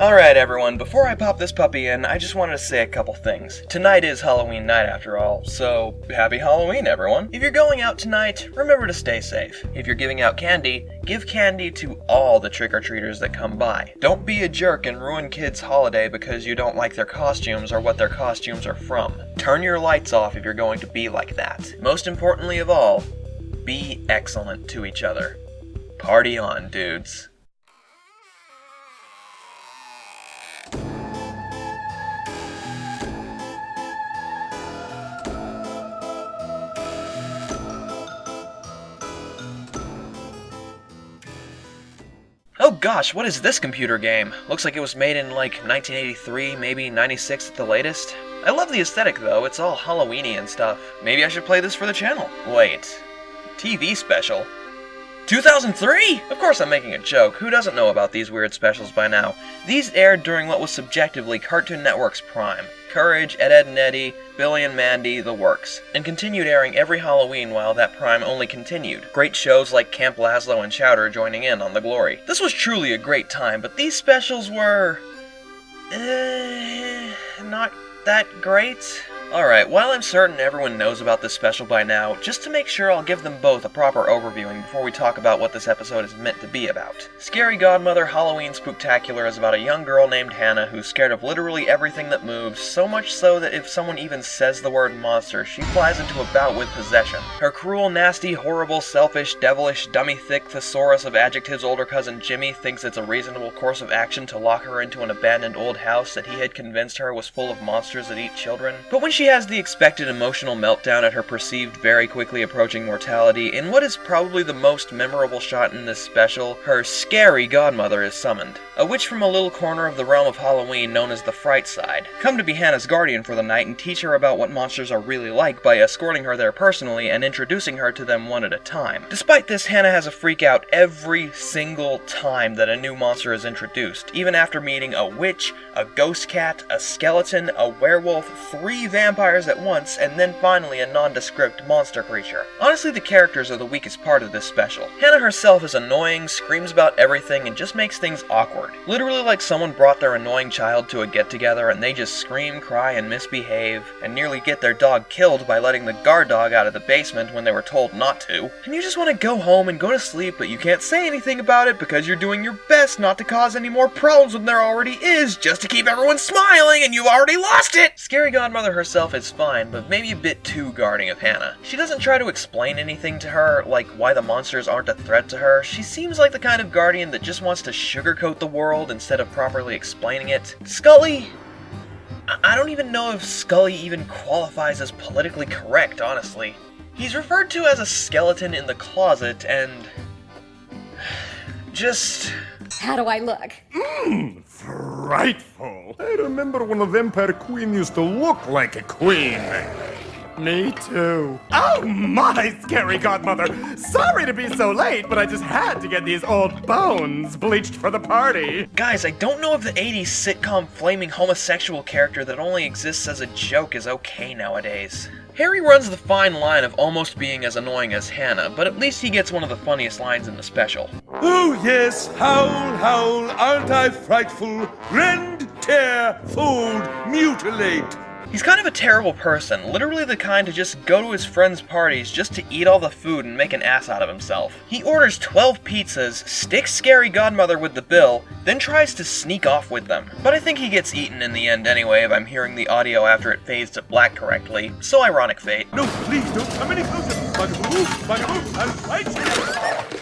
Alright everyone, before I pop this puppy in, I just wanted to say a couple things. Tonight is Halloween night after all, so happy Halloween everyone. If you're going out tonight, remember to stay safe. If you're giving out candy, give candy to all the trick-or-treaters that come by. Don't be a jerk and ruin kids' holiday because you don't like their costumes or what their costumes are from. Turn your lights off if you're going to be like that. Most importantly of all, be excellent to each other. Party on, dudes. Oh gosh, what is this computer game? Looks like it was made in like 1983, maybe 96 at the latest. I love the aesthetic though, it's all Halloween-y and stuff. Maybe I should play this for the channel. Wait, TV special? 2003? Of course I'm making a joke, who doesn't know about these weird specials by now? These aired during what was subjectively Cartoon Network's prime. Courage, Ed, Edd n Eddy, Billy and Mandy, the works, and continued airing every Halloween while that prime only continued. Great shows like Camp Lazlo and Chowder joining in on the glory. This was truly a great time, but these specials were... not that great? Alright, while I'm certain everyone knows about this special by now, just to make sure I'll give them both a proper overviewing before we talk about what this episode is meant to be about. Scary Godmother Halloween Spooktacular is about a young girl named Hannah who's scared of literally everything that moves, so much so that if someone even says the word monster, she flies into a bout with possession. Her cruel, nasty, horrible, selfish, devilish, dummy-thick thesaurus of adjectives older cousin Jimmy thinks it's a reasonable course of action to lock her into an abandoned old house that he had convinced her was full of monsters that eat children. But when she has the expected emotional meltdown at her perceived very quickly approaching mortality, in what is probably the most memorable shot in this special, her scary godmother is summoned. A witch from a little corner of the realm of Halloween known as the Fright Side, come to be Hannah's guardian for the night and teach her about what monsters are really like by escorting her there personally and introducing her to them one at a time. Despite this, Hannah has a freak out every single time that a new monster is introduced, even after meeting a witch, a ghost cat, a skeleton, a werewolf, 3 vampires at once, and then finally a nondescript monster creature. Honestly, the characters are the weakest part of this special. Hannah herself is annoying, screams about everything, and just makes things awkward. Literally like someone brought their annoying child to a get-together and they just scream, cry, and misbehave, and nearly get their dog killed by letting the guard dog out of the basement when they were told not to. And you just want to go home and go to sleep, but you can't say anything about it because you're doing your best not to cause any more problems when there already is, just to keep everyone smiling and you already lost it! Scary Godmother herself is fine, but maybe a bit too guarding of Hannah. She doesn't try to explain anything to her, like why the monsters aren't a threat to her. She seems like the kind of guardian that just wants to sugarcoat the world instead of properly explaining it. Scully? I don't even know if Scully even qualifies as politically correct, honestly. He's referred to as a skeleton in the closet, and... just... How do I look? Frightful. I remember when a vampire queen used to look like a queen. Me too. Oh my, Scary Godmother! Sorry to be so late, but I just had to get these old bones bleached for the party. Guys, I don't know if the 80s sitcom flaming homosexual character that only exists as a joke is okay nowadays. Harry runs the fine line of almost being as annoying as Hannah, but at least he gets one of the funniest lines in the special. Oh yes, howl, howl, aren't I frightful? Rend, tear, fold, mutilate. He's kind of a terrible person, literally the kind to just go to his friends' parties just to eat all the food and make an ass out of himself. He orders 12 pizzas, sticks Scary Godmother with the bill, then tries to sneak off with them. But I think he gets eaten in the end anyway if I'm hearing the audio after it fades to black correctly, so ironic fate. No, please don't come any closer. Bugaboo, bugaboo, I'll fight you.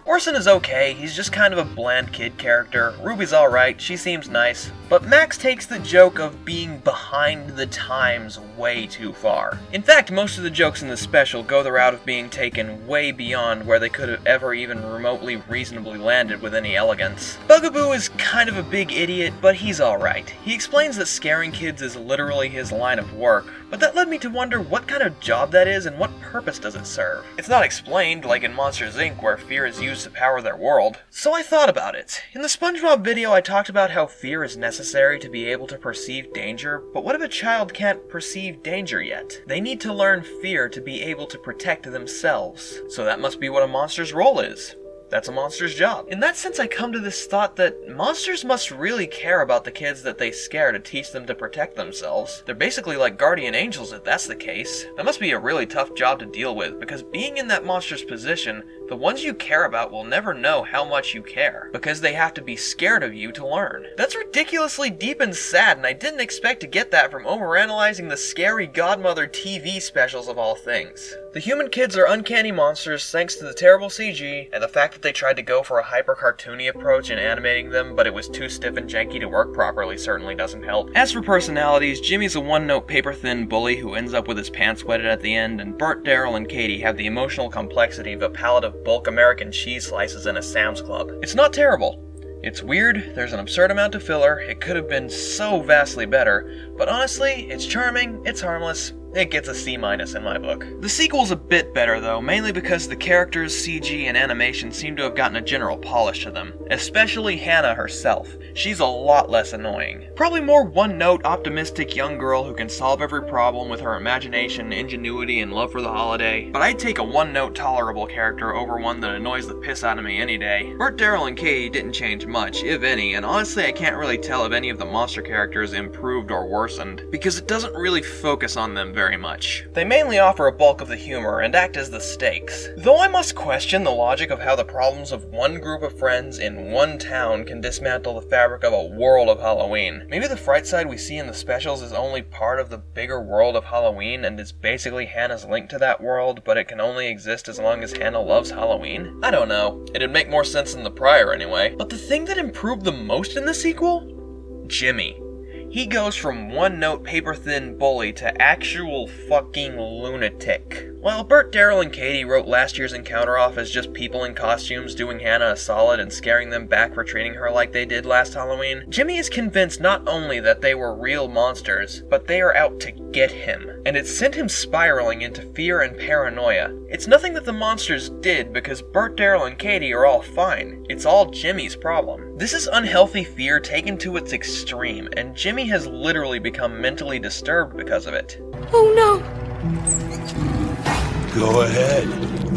Orson is okay, he's just kind of a bland kid character. Ruby's alright, she seems nice. But Max takes the joke of being behind the times way too far. In fact, most of the jokes in this special go the route of being taken way beyond where they could have ever even remotely reasonably landed with any elegance. Bugaboo is kind of a big idiot, but he's alright. He explains that scaring kids is literally his line of work, but that led me to wonder what kind of job that is and what purpose does it serve. It's not explained, like in Monsters, Inc., where fear is used to power their world. So I thought about it. In the SpongeBob video, I talked about how fear is necessary to be able to perceive danger, but what if a child can't perceive danger yet? They need to learn fear to be able to protect themselves. So that must be what a monster's role is. That's a monster's job. In that sense, I come to this thought that monsters must really care about the kids that they scare to teach them to protect themselves. They're basically like guardian angels if that's the case. That must be a really tough job to deal with, because being in that monster's position, the ones you care about will never know how much you care, because they have to be scared of you to learn. That's ridiculously deep and sad, and I didn't expect to get that from overanalyzing the Scary Godmother TV specials of all things. The human kids are uncanny monsters thanks to the terrible CG, and the fact that they tried to go for a hyper-cartoony approach in animating them, but it was too stiff and janky to work properly certainly doesn't help. As for personalities, Jimmy's a one-note paper-thin bully who ends up with his pants wetted at the end, and Bert, Daryl, and Katie have the emotional complexity of a pallet of bulk American cheese slices in a Sam's Club. It's not terrible. It's weird, there's an absurd amount of filler, it could have been so vastly better, but honestly, it's charming, it's harmless, it gets a C- in my book. The sequel's a bit better though, mainly because the characters, CG, and animation seem to have gotten a general polish to them. Especially Hannah herself. She's a lot less annoying. Probably more one-note, optimistic young girl who can solve every problem with her imagination, ingenuity, and love for the holiday. But I'd take a one-note tolerable character over one that annoys the piss out of me any day. Bert, Daryl, and Katie didn't change much, if any, and honestly I can't really tell if any of the monster characters improved or worsened, because it doesn't really focus on them very much. They mainly offer a bulk of the humor and act as the stakes. Though I must question the logic of how the problems of one group of friends in one town can dismantle the fabric of a world of Halloween. Maybe the fright side we see in the specials is only part of the bigger world of Halloween and is basically Hannah's link to that world, but it can only exist as long as Hannah loves Halloween? I don't know. It'd make more sense than the prior anyway. But the thing that improved the most in the sequel? Jimmy. He goes from one-note paper-thin bully to actual fucking lunatic. While Bert, Daryl, and Katie wrote last year's encounter off as just people in costumes doing Hannah a solid and scaring them back for treating her like they did last Halloween, Jimmy is convinced not only that they were real monsters, but they are out to get him. And it sent him spiraling into fear and paranoia. It's nothing that the monsters did because Bert, Daryl, and Katie are all fine. It's all Jimmy's problem. This is unhealthy fear taken to its extreme, and Jimmy has literally become mentally disturbed because of it. Oh no! Go ahead.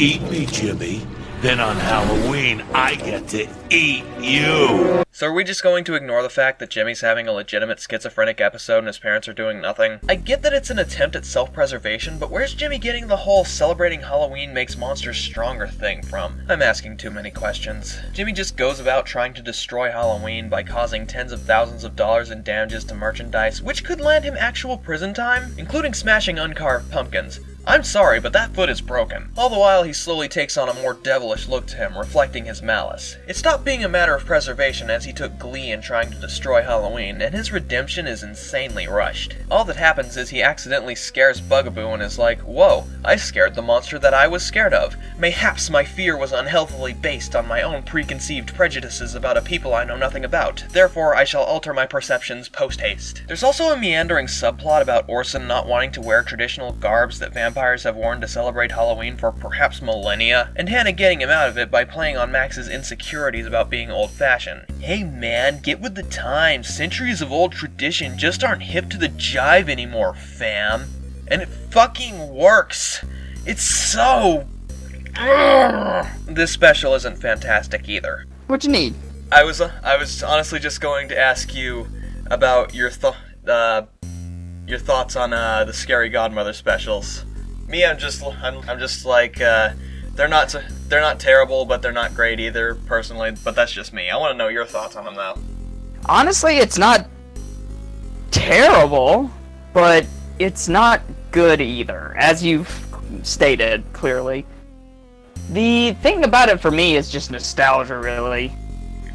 Eat me, Jimmy. Then on Halloween, I get to eat you. So are we just going to ignore the fact that Jimmy's having a legitimate schizophrenic episode and his parents are doing nothing? I get that it's an attempt at self-preservation, but where's Jimmy getting the whole celebrating Halloween makes monsters stronger thing from? I'm asking too many questions. Jimmy just goes about trying to destroy Halloween by causing tens of thousands of dollars in damages to merchandise, which could land him actual prison time, including smashing uncarved pumpkins. I'm sorry, but that foot is broken. All the while, he slowly takes on a more devilish look to him, reflecting his malice. It stopped being a matter of preservation as he took glee in trying to destroy Halloween, and his redemption is insanely rushed. All that happens is he accidentally scares Bugaboo and is like, whoa, I scared the monster that I was scared of. Mayhaps my fear was unhealthily based on my own preconceived prejudices about a people I know nothing about. Therefore, I shall alter my perceptions post-haste. There's also a meandering subplot about Orson not wanting to wear traditional garbs that vampires have worn to celebrate Halloween for perhaps millennia, and Hannah getting him out of it by playing on Max's insecurities about being old-fashioned. Hey man, get with the times. Centuries of old tradition just aren't hip to the jive anymore, fam. And it fucking works. It's so... This special isn't fantastic either. What you need? I was honestly just going to ask you about your thoughts on the Scary Godmother specials. Me, I'm just like they're not terrible, but they're not great either, personally. But that's just me. I want to know your thoughts on them though. Honestly, it's not terrible, but it's not good either, as you've stated clearly. The thing about it for me is just nostalgia, really.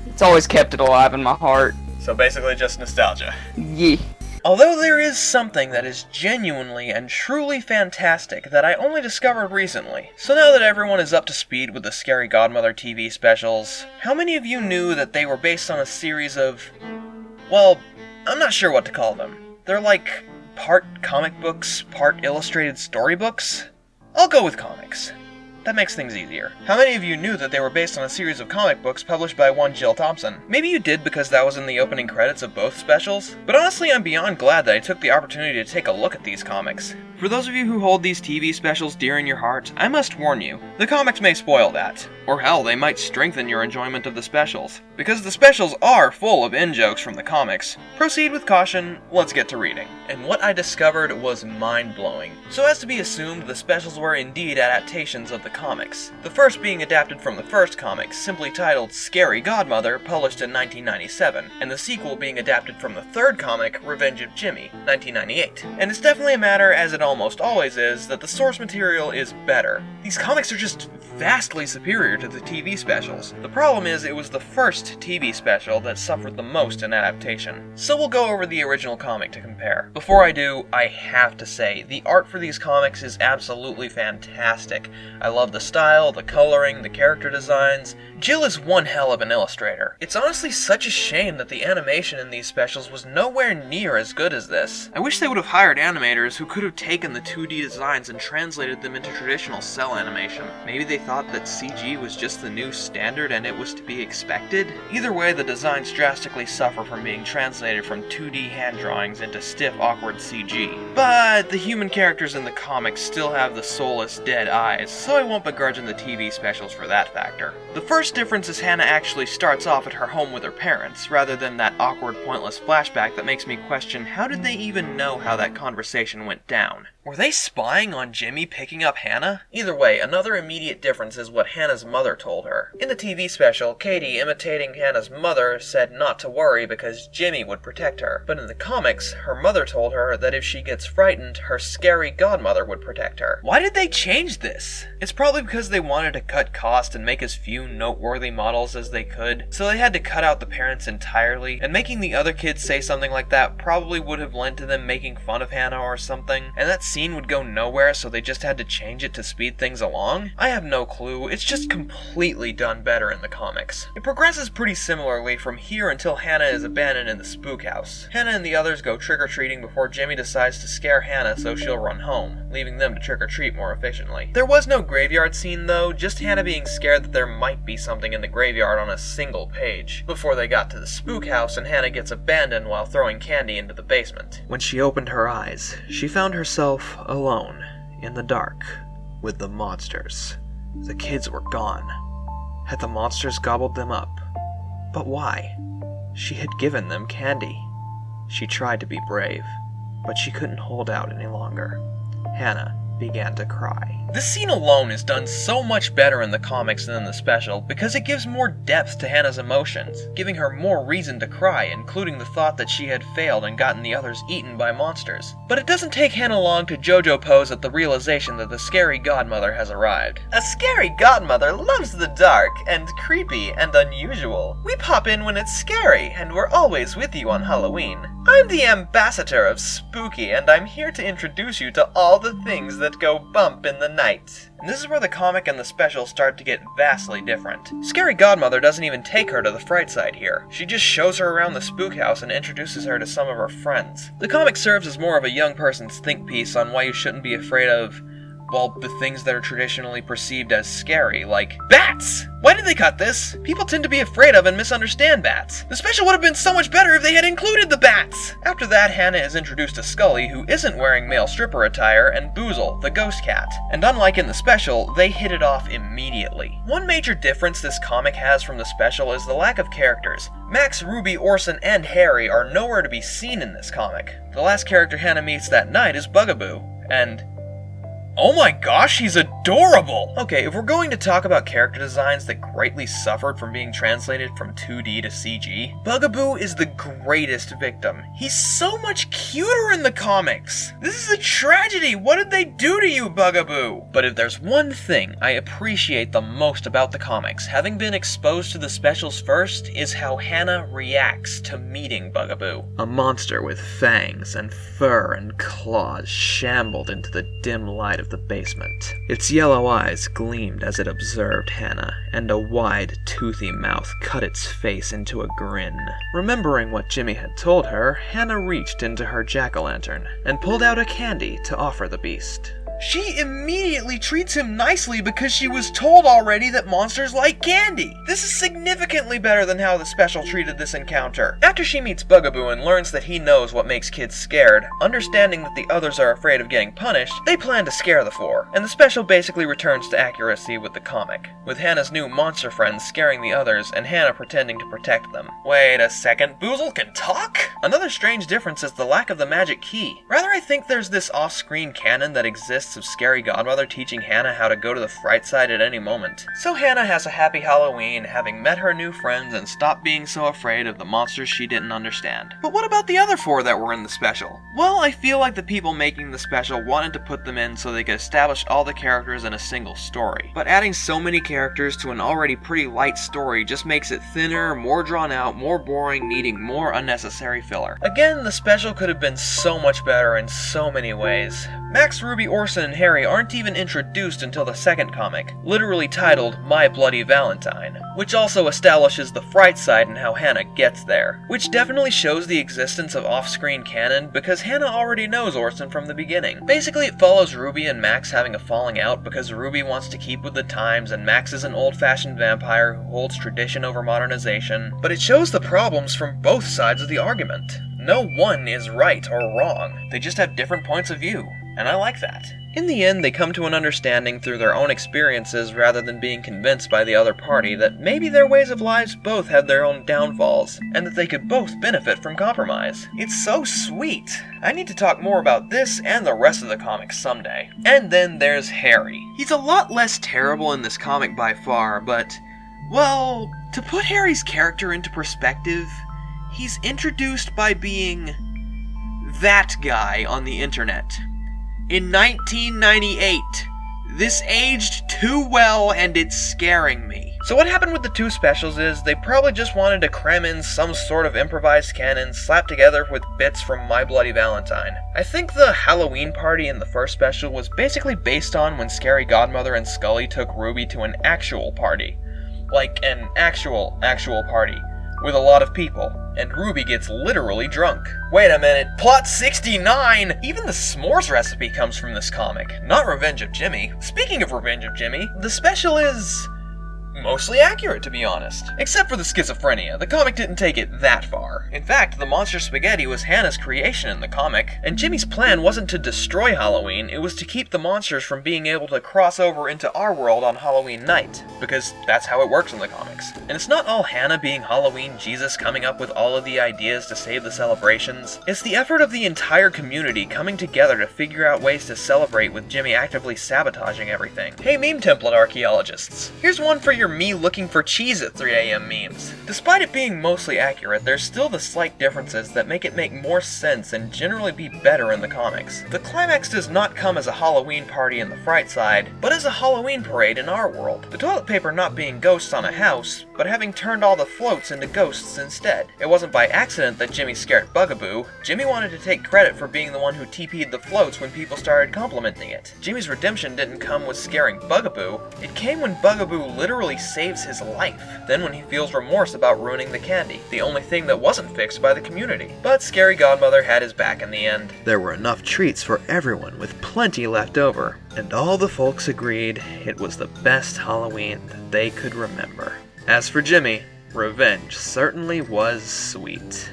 It's always kept it alive in my heart. So basically just nostalgia. Yeah. Although there is something that is genuinely and truly fantastic that I only discovered recently. So now that everyone is up to speed with the Scary Godmother TV specials, how many of you knew that they were based on a series of... well, I'm not sure what to call them. They're like part comic books, part illustrated storybooks? I'll go with comics. That makes things easier. How many of you knew that they were based on a series of comic books published by one Jill Thompson? Maybe you did because that was in the opening credits of both specials, but honestly I'm beyond glad that I took the opportunity to take a look at these comics. For those of you who hold these TV specials dear in your heart, I must warn you, the comics may spoil that. Or hell, they might strengthen your enjoyment of the specials. Because the specials are full of in-jokes from the comics. Proceed with caution, let's get to reading. And what I discovered was mind-blowing. So as to be assumed, the specials were indeed adaptations of the comics. The first being adapted from the first comic, simply titled Scary Godmother, published in 1997, and the sequel being adapted from the third comic, Revenge of Jimmy, 1998. And it's definitely a matter, as it almost always is, that the source material is better. These comics are just vastly superior to the TV specials. The problem is, it was the first TV special that suffered the most in adaptation. So we'll go over the original comic to compare. Before I do, I have to say, the art for these comics is absolutely fantastic. I love the style, the coloring, the character designs. Jill is one hell of an illustrator. It's honestly such a shame that the animation in these specials was nowhere near as good as this. I wish they would have hired animators who could have taken the 2D designs and translated them into traditional cell animation. Maybe they thought that CG was just the new standard and it was to be expected? Either way, the designs drastically suffer from being translated from 2D hand drawings into stiff, awkward CG. But the human characters in the comics still have the soulless, dead eyes, so I won't begrudge the TV specials for that factor. The first difference is Hannah actually starts off at her home with her parents, rather than that awkward, pointless flashback that makes me question how did they even know how that conversation went down? Were they spying on Jimmy picking up Hannah? Either way, another immediate difference is what Hannah's mother told her. In the TV special, Katie, imitating Hannah's mother, said not to worry because Jimmy would protect her. But in the comics, her mother told her that if she gets frightened, her scary godmother would protect her. Why did they change this? It's probably because they wanted to cut cost and make as few noteworthy models as they could, so they had to cut out the parents entirely, and making the other kids say something like that probably would have led to them making fun of Hannah or something, and that scene would go nowhere, so they just had to change it to speed things along? I have no clue, it's just completely done better in the comics. It progresses pretty similarly from here until Hannah is abandoned in the spook house. Hannah and the others go trick-or-treating before Jimmy decides to scare Hannah so she'll run home, leaving them to trick-or-treat more efficiently. There was no graveyard scene though, just Hannah being scared that there might be something in the graveyard on a single page, before they got to the spook house and Hannah gets abandoned while throwing candy into the basement. When she opened her eyes, she found herself alone, in the dark, with the monsters. The kids were gone. Had the monsters gobbled them up? But why? She had given them candy. She tried to be brave, but she couldn't hold out any longer. Hannah began to cry. This scene alone is done so much better in the comics than in the special because it gives more depth to Hannah's emotions, giving her more reason to cry, including the thought that she had failed and gotten the others eaten by monsters. But it doesn't take Hannah long to JoJo pose at the realization that the scary godmother has arrived. A scary godmother loves the dark and creepy and unusual. We pop in when it's scary, and we're always with you on Halloween. I'm the ambassador of spooky, and I'm here to introduce you to all the things that go bump in the night. And this is where the comic and the special start to get vastly different. Scary Godmother doesn't even take her to the fright side here. She just shows her around the spook house and introduces her to some of her friends. The comic serves as more of a young person's think piece on why you shouldn't be afraid of, well, the things that are traditionally perceived as scary, like bats! Why did they cut this? People tend to be afraid of and misunderstand bats. The special would have been so much better if they had included the bats! After that, Hannah is introduced to Scully, who isn't wearing male stripper attire, and Boozle, the ghost cat. And unlike in the special, they hit it off immediately. One major difference this comic has from the special is the lack of characters. Max, Ruby, Orson, and Harry are nowhere to be seen in this comic. The last character Hannah meets that night is Bugaboo, and oh my gosh, he's adorable! Okay, if we're going to talk about character designs that greatly suffered from being translated from 2D to CG, Bugaboo is the greatest victim. He's so much cuter in the comics! This is a tragedy! What did they do to you, Bugaboo? But if there's one thing I appreciate the most about the comics, having been exposed to the specials first, is how Hannah reacts to meeting Bugaboo. A monster with fangs and fur and claws shambled into the dim light of the basement. Its yellow eyes gleamed as it observed Hannah, and a wide, toothy mouth cut its face into a grin. Remembering what Jimmy had told her, Hannah reached into her jack-o'-lantern and pulled out a candy to offer the beast. She immediately treats him nicely because she was told already that monsters like candy. This is significantly better than how the special treated this encounter. After she meets Bugaboo and learns that he knows what makes kids scared, understanding that the others are afraid of getting punished, they plan to scare the four, and the special basically returns to accuracy with the comic, with Hannah's new monster friends scaring the others and Hannah pretending to protect them. Wait a second, Boozle can talk? Another strange difference is the lack of the magic key. Rather, I think there's this off-screen canon that exists of Scary Godmother teaching Hannah how to go to the fright side at any moment. So Hannah has a happy Halloween, having met her new friends and stopped being so afraid of the monsters she didn't understand. But what about the other four that were in the special? Well, I feel like the people making the special wanted to put them in so they could establish all the characters in a single story. But adding so many characters to an already pretty light story just makes it thinner, more drawn out, more boring, needing more unnecessary filler. Again, the special could have been so much better in so many ways. Max, Ruby, Orson, and Harry aren't even introduced until the second comic, literally titled My Bloody Valentine, which also establishes the fright side and how Hannah gets there, which definitely shows the existence of off-screen canon because Hannah already knows Orson from the beginning. Basically, it follows Ruby and Max having a falling out because Ruby wants to keep with the times and Max is an old-fashioned vampire who holds tradition over modernization, but it shows the problems from both sides of the argument. No one is right or wrong, they just have different points of view, and I like that. In the end, they come to an understanding through their own experiences rather than being convinced by the other party that maybe their ways of lives both had their own downfalls, and that they could both benefit from compromise. It's so sweet. I need to talk more about this and the rest of the comics someday. And then there's Harry. He's a lot less terrible in this comic by far, but, well, to put Harry's character into perspective, he's introduced by being that guy on the internet. In 1998. This aged too well and it's scaring me. So what happened with the two specials is they probably just wanted to cram in some sort of improvised canon slapped together with bits from My Bloody Valentine. I think the Halloween party in the first special was basically based on when Scary Godmother and Scully took Ruby to an actual party. Like an actual party. With a lot of people, and Ruby gets literally drunk. Wait a minute, plot 69! Even the s'mores recipe comes from this comic, not Revenge of Jimmy. Speaking of Revenge of Jimmy, the special is mostly accurate, to be honest. Except for the schizophrenia, the comic didn't take it that far. In fact, the monster spaghetti was Hannah's creation in the comic, and Jimmy's plan wasn't to destroy Halloween, it was to keep the monsters from being able to cross over into our world on Halloween night, because that's how it works in the comics. And it's not all Hannah being Halloween Jesus coming up with all of the ideas to save the celebrations. It's the effort of the entire community coming together to figure out ways to celebrate with Jimmy actively sabotaging everything. Hey meme template archaeologists, here's one for your me looking for cheese at 3 a.m. memes. Despite it being mostly accurate, there's still the slight differences that make it make more sense and generally be better in the comics. The climax does not come as a Halloween party in the Fright Side, but as a Halloween parade in our world. The toilet paper not being ghosts on a house, but having turned all the floats into ghosts instead. It wasn't by accident that Jimmy scared Bugaboo. Jimmy wanted to take credit for being the one who TP'd the floats when people started complimenting it. Jimmy's redemption didn't come with scaring Bugaboo, it came when Bugaboo literally saves his life. Then when he feels remorse about ruining the candy, the only thing that wasn't fixed by the community. But Scary Godmother had his back in the end. There were enough treats for everyone with plenty left over, and all the folks agreed it was the best Halloween that they could remember. As for Jimmy, revenge certainly was sweet.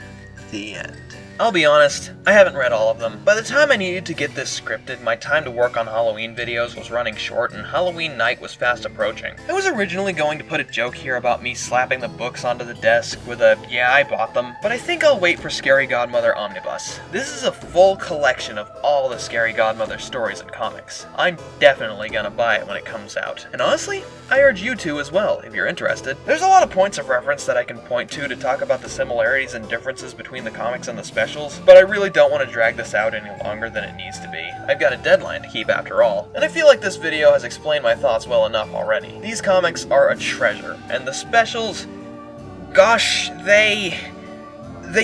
The end. I'll be honest, I haven't read all of them. By the time I needed to get this scripted, my time to work on Halloween videos was running short and Halloween night was fast approaching. I was originally going to put a joke here about me slapping the books onto the desk with a, yeah, I bought them, but I think I'll wait for Scary Godmother Omnibus. This is a full collection of all the Scary Godmother stories and comics. I'm definitely gonna buy it when it comes out. And honestly, I urge you to as well, if you're interested. There's a lot of points of reference that I can point to talk about the similarities and differences between the comics and the specials, but I really don't want to drag this out any longer than it needs to be. I've got a deadline to keep after all, and I feel like this video has explained my thoughts well enough already. These comics are a treasure, and the specials, gosh, they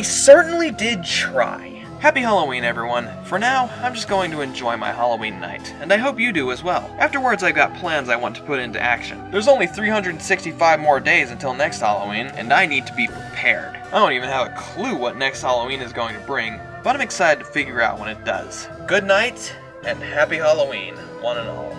certainly did try. Happy Halloween, everyone. For now, I'm just going to enjoy my Halloween night, and I hope you do as well. Afterwards, I've got plans I want to put into action. There's only 365 more days until next Halloween, and I need to be prepared. I don't even have a clue what next Halloween is going to bring, but I'm excited to figure out when it does. Good night, and happy Halloween, one and all.